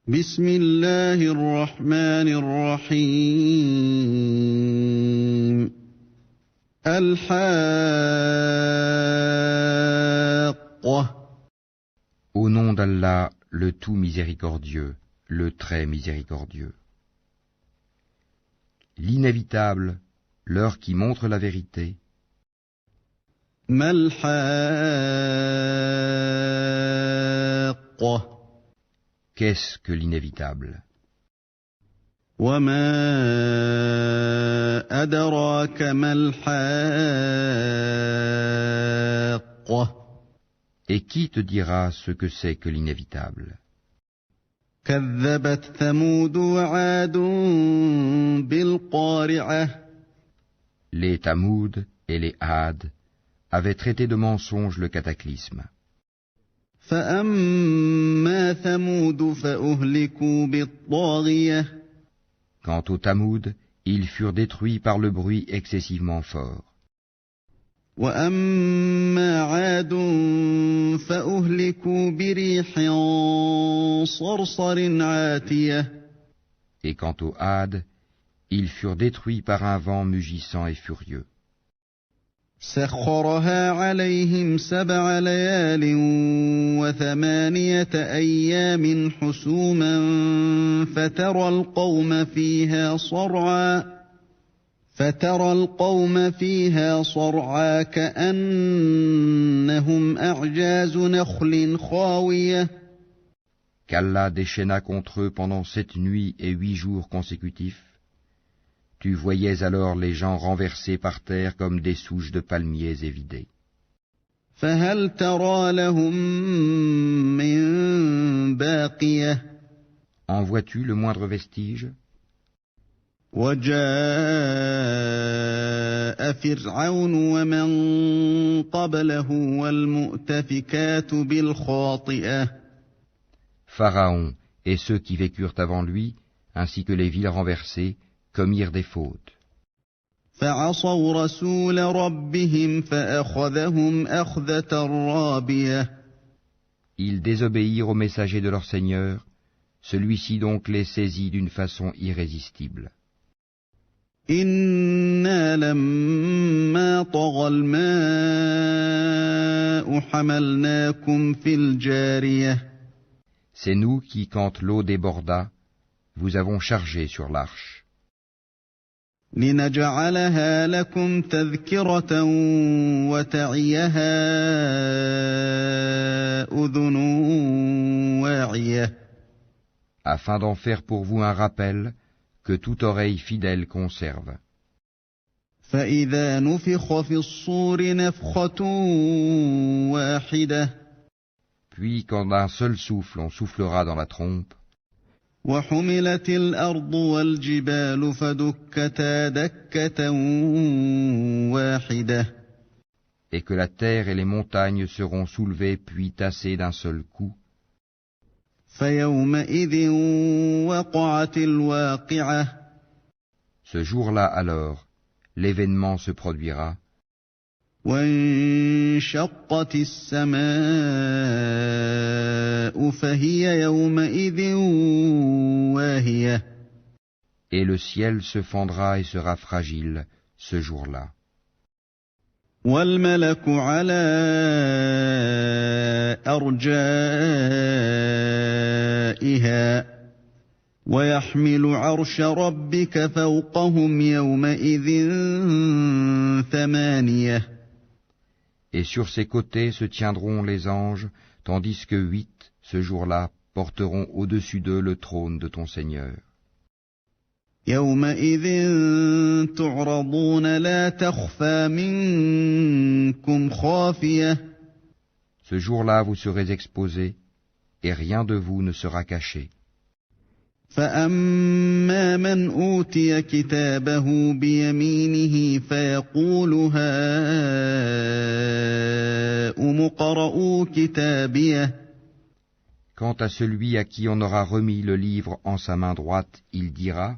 بسم الله الرحمن الرحيم الحاقة. Au nom d'Allah, le tout miséricordieux, le très miséricordieux. L'inévitable, l'heure qui montre la vérité. ما الحاقة. Qu'est-ce que l'inévitable? وما أدراك ما الحاقة. Et qui te dira ce que c'est que l'inévitable? كذبت ثمود وعاد بالقارعة. Les Tamoud et les Had avaient traité de mensonge le cataclysme. فأما ثمود فأهلكوا بالطاغية. Quant aux Tamoud, ils furent détruits par le bruit excessivement fort. وأما عاد فأهلكوا بريح صرصر عاتية. Et quant aux Had, ils furent détruits par un vent mugissant et furieux. سخرها عليهم 7 ليال و8 أيام حسوما فترى القوم فيها صرعى كأنهم أعجاز نخل خاوية. Qu'Allah déchaîna contre eux pendant 7 nuits et 8 jours consécutifs. Tu voyais alors les gens renversés par terre comme des souches de palmiers évidées. فهل ترى لهم من باقية. En vois-tu le moindre vestige? وجاء فرعون ومن قبله والمؤتفكات بالخاطئة. Pharaon et ceux qui vécurent avant lui, ainsi que les villes renversées, commirent des fautes. فعصوا رسول ربهم فأخذهم أخذة رابية. Ils désobéirent au messager de leur Seigneur, celui-ci donc les saisit d'une façon irrésistible. إنا لما طغى الماء حملناكم في الجارية. C'est nous qui, quand l'eau déborda, vous avons chargé sur l'arche. لنجعلها لكم تذكرة وتعيها أذن واعية. Afin d'en faire pour vous un rappel que toute oreille fidèle conserve. فإذا نفخ في الصور نفخة واحدة. Puis quand d'un seul souffle on soufflera dans la trompe, وحملت الأرض والجبال فدكتا دكة واحدة. et que la terre et les montagnes seront soulevées puis tassées d'un seul coup, فيومئذ وقعت الواقعة. ce jour-là alors, l'événement se produira, وانشقت السماء فهي يومئذ واهية. et le ciel se fendra et sera fragile ce jour-là. والملك على أرجائها ويحمل عرش ربك فوقهم يومئذ 8. Et sur ses côtés se tiendront les anges, tandis que 8, ce jour-là, porteront au-dessus d'eux le trône de ton Seigneur. يومئذ تعرضون لا تخفى منكم خافية. Ce jour-là vous serez exposés, et rien de vous ne sera caché. فأما من أوتي كتابه بيمينه فيقول هاؤم اقرءوا كتابيه. Quant à celui à qui on aura remis le livre en sa main droite, il dira,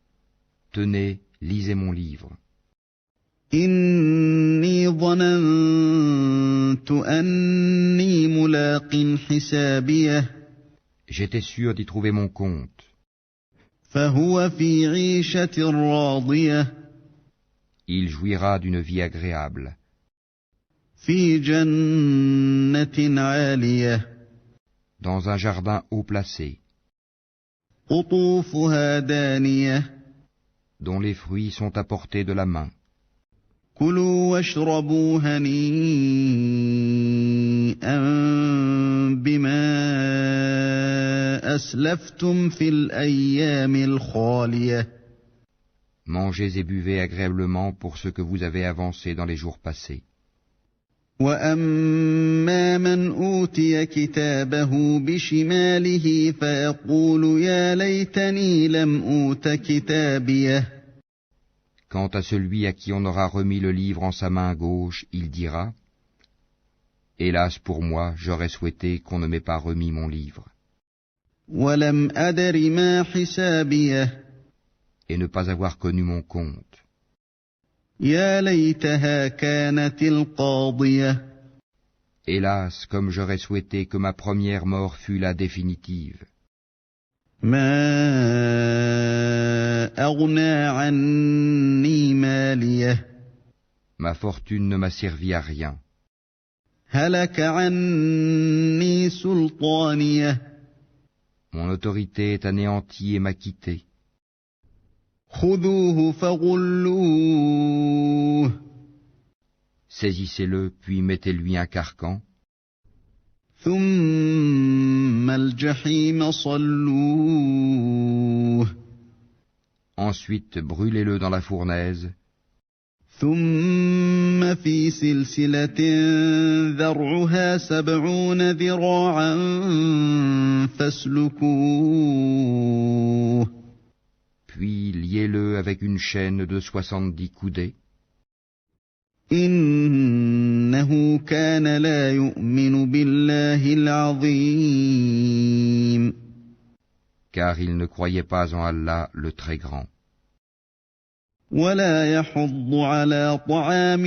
« Tenez, lisez mon livre. إني ظننت أني ملاق حسابيه. J'étais sûr d'y trouver mon compte. فهو في عيشة راضية Il jouira d'une vie agréable, في جنة عالية dans un jardin haut placé, قطوفها دانية dont les fruits sont à portée de la main. كلوا واشربوا هنيئا بما أسلفتم في الأيام الخالية Mangez et buvez agréablement pour ce que vous avez avancé dans les jours passés. وأما من أوتي كتابه بشماله فيقول يا ليتني لم أوت كتابيه Quant à celui à qui on aura remis le livre en sa main gauche, il dira « Hélas pour moi, j'aurais souhaité qu'on ne m'ait pas remis mon livre. ولم أدر ما حسابيه Et ne pas avoir connu mon compte. يا ليتها كانت القاضية Hélas, comme j'aurais souhaité que ma première mort fût la définitive. ما أغنى عني ماليه Ma fortune ne m'a servi à rien. هلك عني سلطانيه Mon autorité est anéantie et m'a quitté. خذوه فغلوه Saisissez-le, puis mettez-lui un carcan. ثم الجحيم صلوه Ensuite, brûlez-le dans la fournaise. ثم في سلسلة ذرعها 70 ذراعا فاسلكوه Puis liez-le avec une chaîne de 70 coudées. إنه كان لا يؤمن بالله العظيم Car il ne croyait pas en Allah le Très Grand. ولا يحض على طعام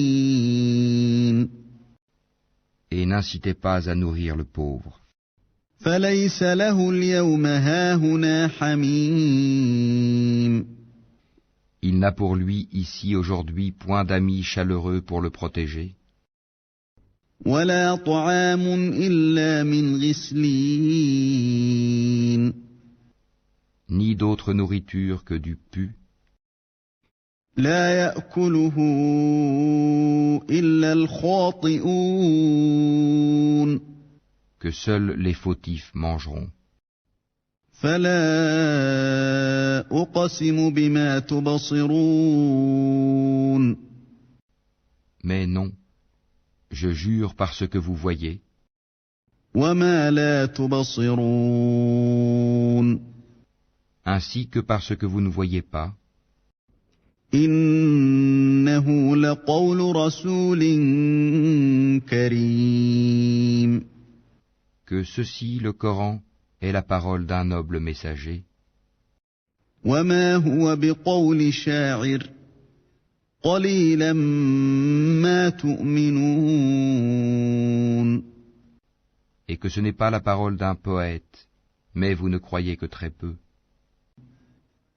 المسكين Et n'incitez pas à nourrir le pauvre. فليس له اليوم هاهنا حميم Il n'a pour lui ici aujourd'hui point d'amis chaleureux pour le protéger, ولا طعام إلا من غسلين ni d'autre nourriture que du pu, لا يأكله إلا الخاطئون que seuls les fautifs mangeront. فلا أقسم بما تبصرون Mais non, je jure par ce que vous voyez, وما لا تبصرون ainsi que par ce que vous ne voyez pas, إنه لقول رسول كريم que ceci, le Coran, est la parole d'un noble messager, وما هو بقول شاعر قليلا ما تؤمنون et que ce n'est pas la parole d'un poète, mais vous ne croyez que très peu,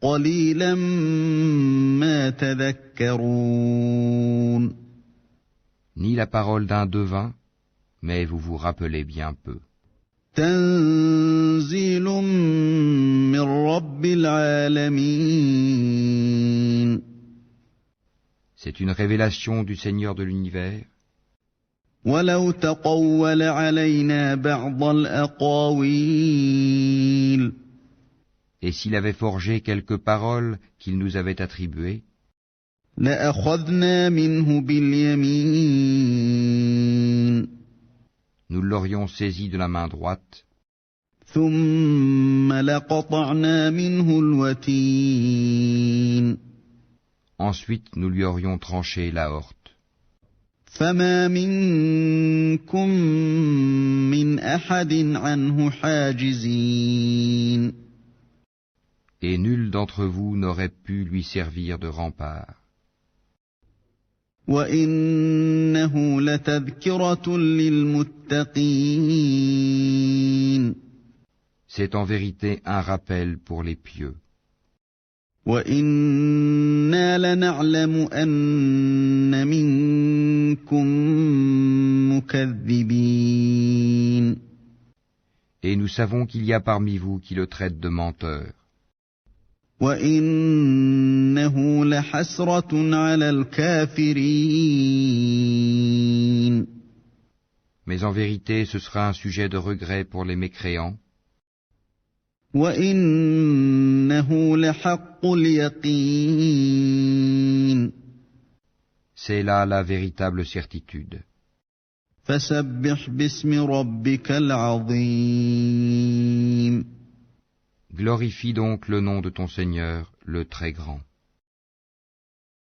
قليلا ما تذكرون ni la parole d'un devin, mais vous vous rappelez bien peu. تنزيل من رب العالمين C'est une révélation du Seigneur de l'univers, ولو تقول علينا بعض الأقاويل et s'il avait forgé quelques paroles qu'il nous avait attribuées, لأخذنا منه باليمين nous l'aurions saisi de la main droite, ثم لقطعنا منه الوتين ensuite nous lui aurions tranché l'aorte. فما منكم من أحد عنه حاجزين Et nul d'entre vous n'aurait pu lui servir de rempart. وإنه لتذكرة للمتقين C'est en vérité un rappel pour les pieux. وَإِنَّا لَنَعْلَمُ أَنَّ مِنكُم مُّكَذِّبِينَ. Et nous savons qu'il y a parmi vous qui le traitent de menteur. وَإِنَّهُ لَحَسْرَةٌ عَلَى الْكَافِرِينَ. Mais en vérité, ce sera un sujet de regret pour les mécréants. وَإِنَّهُ لَحَقُّ الْيَقِينِ. C'est là la véritable certitude. فَسَبِّحْ بِاسْمِ رَبِّكَ الْعَظِيمِ. Glorifie donc le nom de ton Seigneur, le Très Grand.